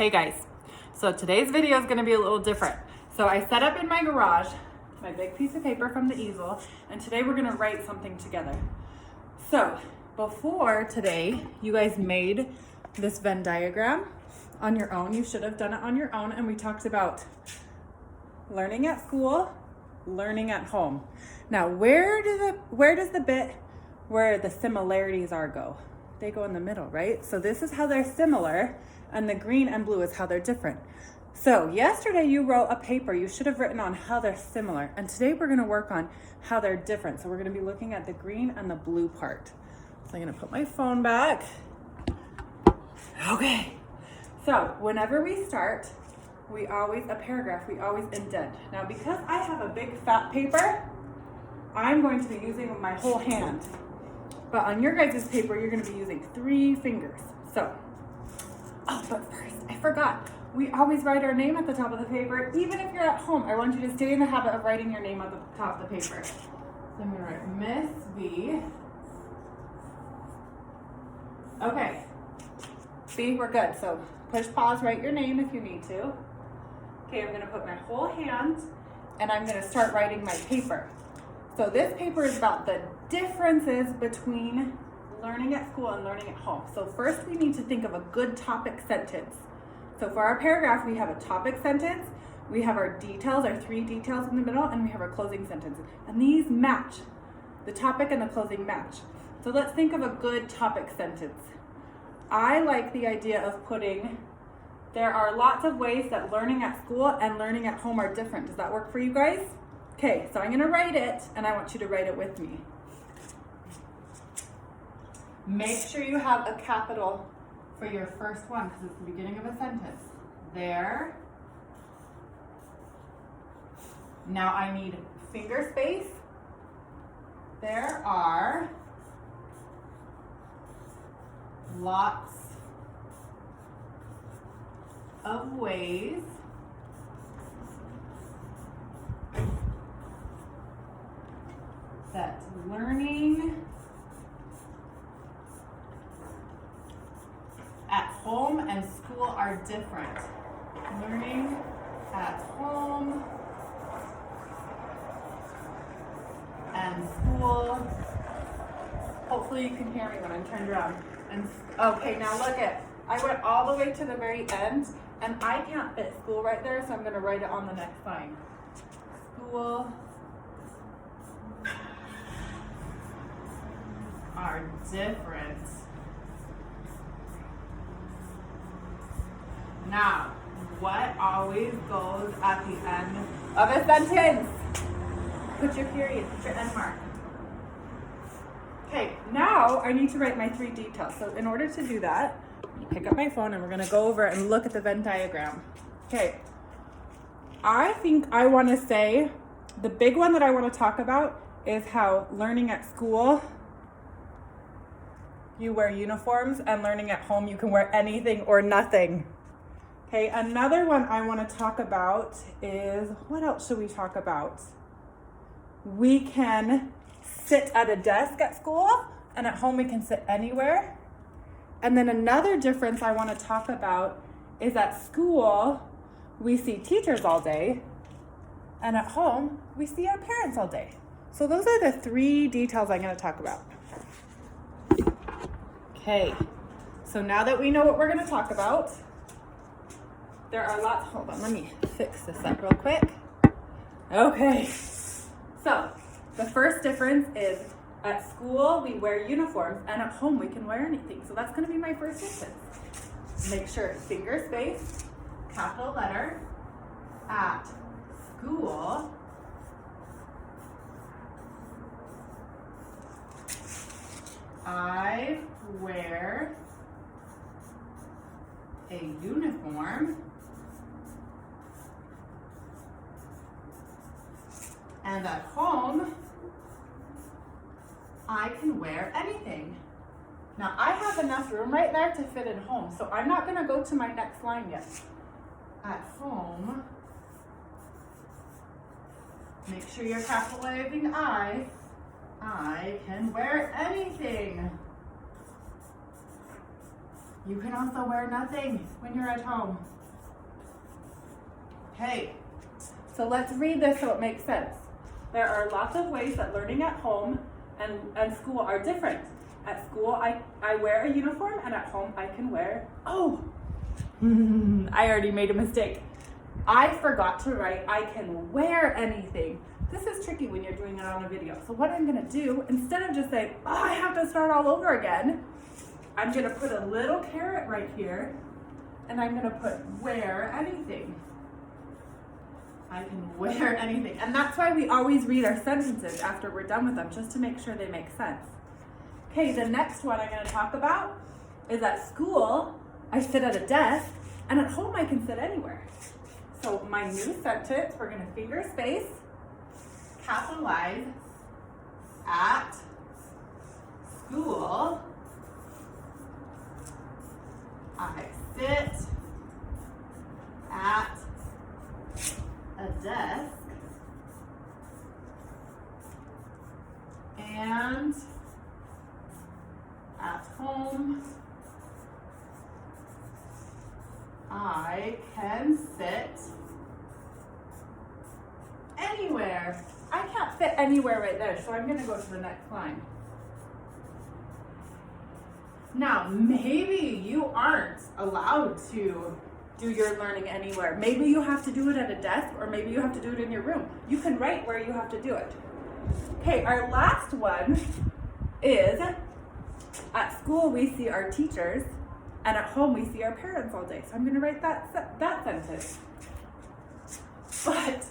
Okay guys, so today's video is gonna be a little different. So I set up in my garage my big piece of paper from the easel, and today we're gonna write something together. So before today, you guys made this Venn diagram on your own. You should have done it on your own, and we talked about learning at school, learning at home. Now, where does the bit where the similarities are go? They go in the middle, right? So this is how they're similar, and the green and blue is how they're different. So yesterday you wrote a paper, you should have written on how they're similar, and today we're gonna work on how they're different. So we're gonna be looking at the green and the blue part. So I'm gonna put my phone back. Okay, so whenever we start, a paragraph, we always indent. Now because I have a big fat paper, I'm going to be using my whole hand. But on your guys' paper, you're gonna be using 3 fingers. So, oh, but first, I forgot. We always write our name at the top of the paper. Even if you're at home, I want you to stay in the habit of writing your name at the top of the paper. So I'm gonna write Miss V. Okay, see, we're good. So push pause, write your name if you need to. Okay, I'm gonna put my whole hand and I'm gonna start writing my paper. So this paper is about the differences between learning at school and learning at home. So first we need to think of a good topic sentence. So for our paragraph, we have a topic sentence, we have our details, our 3 details in the middle, and we have our closing sentence. And these match. The topic and the closing match. So let's think of a good topic sentence. I like the idea of putting, there are lots of ways that learning at school and learning at home are different. Does that work for you guys? Okay, so I'm gonna write it, and I want you to write it with me. Make sure you have a capital for your first one, because it's the beginning of a sentence. There. Now I need finger space. There are lots of ways that learning at home and school are different. Learning at home and school. Hopefully you can hear me when I'm turned around. And okay, now look at, I went all the way to the very end and I can't fit school right there, so I'm gonna write it on the next line. School are different. Now, what always goes at the end of a sentence? Put your period, put your end mark. Okay, now I need to write my 3 details. So in order to do that, pick up my phone and we're gonna go over and look at the Venn diagram. Okay, I think I wanna say, the big one that I wanna talk about is how learning at school, you wear uniforms, and learning at home, you can wear anything or nothing. Okay, another one I want to talk about is, what else should we talk about? We can sit at a desk at school, and at home we can sit anywhere. And then another difference I want to talk about is at school, we see teachers all day, and at home, we see our parents all day. So those are the 3 details I'm going to talk about. Okay, so now that we know what we're going to talk about, there are lots, hold on, let me fix this up real quick. Okay, so the first difference is at school we wear uniforms and at home we can wear anything. So that's gonna be my first sentence. Make sure finger space, capital letter, at school, I wear a uniform and at home I can wear anything. Now I have enough room right there to fit in home, so I'm not gonna go to my next line yet. At home, make sure you're capitalizing I can wear anything. You can also wear nothing when you're at home. Okay, so let's read this so it makes sense. There are lots of ways that learning at home and school are different. At school, I wear a uniform, and at home I can wear, I already made a mistake. I forgot to write, I can wear anything. This is tricky when you're doing it on a video. So what I'm gonna do, instead of just saying, I have to start all over again, I'm gonna put a little caret right here, and I'm gonna put wear anything. I can wear anything. And that's why we always read our sentences after we're done with them, just to make sure they make sense. Okay, the next one I'm gonna talk about is at school, I sit at a desk, and at home I can sit anywhere. So my new sentence, we're gonna finger space, capitalize, at school, I sit at a desk, and at home I can sit anywhere. I can't fit anywhere right there, so I'm going to go to the next line. Now, maybe you aren't allowed to do your learning anywhere. Maybe you have to do it at a desk, or maybe you have to do it in your room. You can write where you have to do it. Okay, our last one is, at school we see our teachers, and at home we see our parents all day. So I'm going to write that sentence. But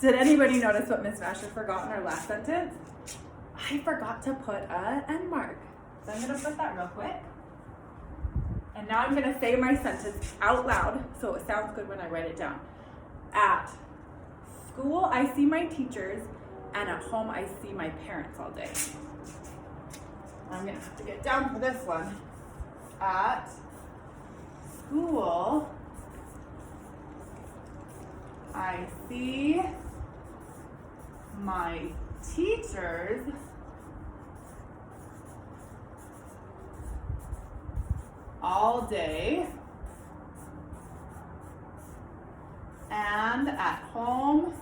did anybody notice what Miss Vasher forgot in our last sentence? I forgot to put a end mark. So I'm going to put that real quick. And now I'm going to say my sentence out loud so it sounds good when I write it down. At school I see my teachers, and at home I see my parents all day. I'm going to have to get down for this one. At school I see my teachers, all day, and at home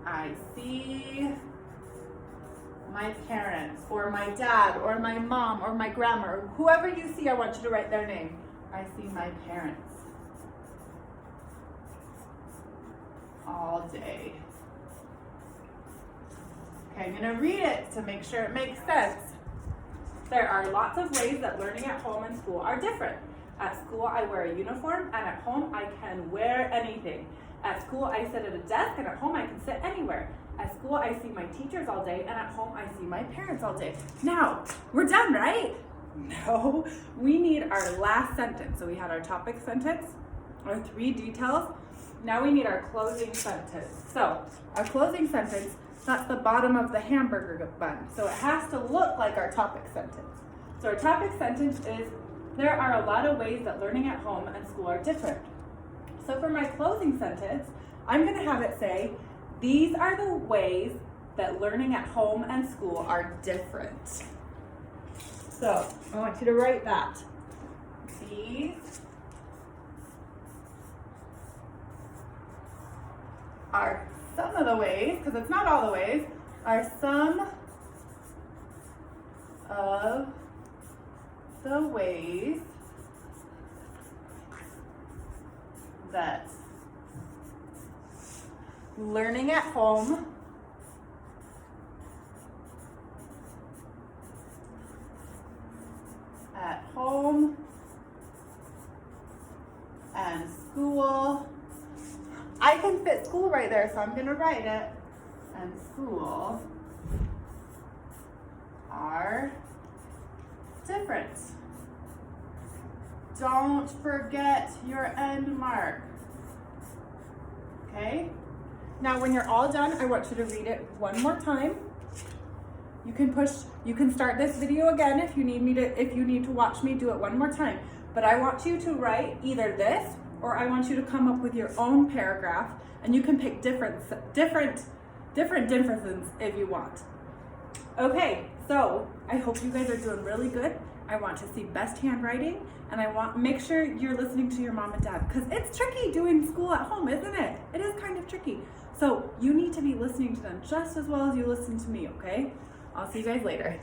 I see my parents, or my dad, or my mom, or my grandma, or whoever you see. I want you to write their name. I see my parents all day. Okay, I'm going to read it to make sure it makes sense. There are lots of ways that learning at home and school are different. At school, I wear a uniform, and at home, I can wear anything. At school, I sit at a desk, and at home, I can sit anywhere. At school, I see my teachers all day, and at home, I see my parents all day. Now, we're done, right? No, we need our last sentence. So we had our topic sentence, our 3 details. Now we need our closing sentence. So our closing sentence, that's the bottom of the hamburger bun. So it has to look like our topic sentence. So our topic sentence is, there are a lot of ways that learning at home and school are different. So for my closing sentence, I'm going to have it say, these are the ways that learning at home and school are different. So I want you to write that. These are some of the ways, because it's not all the ways, are some of the ways that learning at home and school. I can fit school right there, so I'm going to write it. And school are different. Don't forget your end mark. Okay? Now when you're all done, I want you to read it one more time. You can start this video again if you need to watch me do it one more time. But I want you to write either this, or I want you to come up with your own paragraph, and you can pick different differences if you want. Okay, So I hope you guys are doing really good. I want to see best handwriting, and I want make sure you're listening to your mom and dad, because it's tricky doing school at home, isn't it? It is kind of tricky. So you need to be listening to them just as well as you listen to me, okay? I'll see you guys later.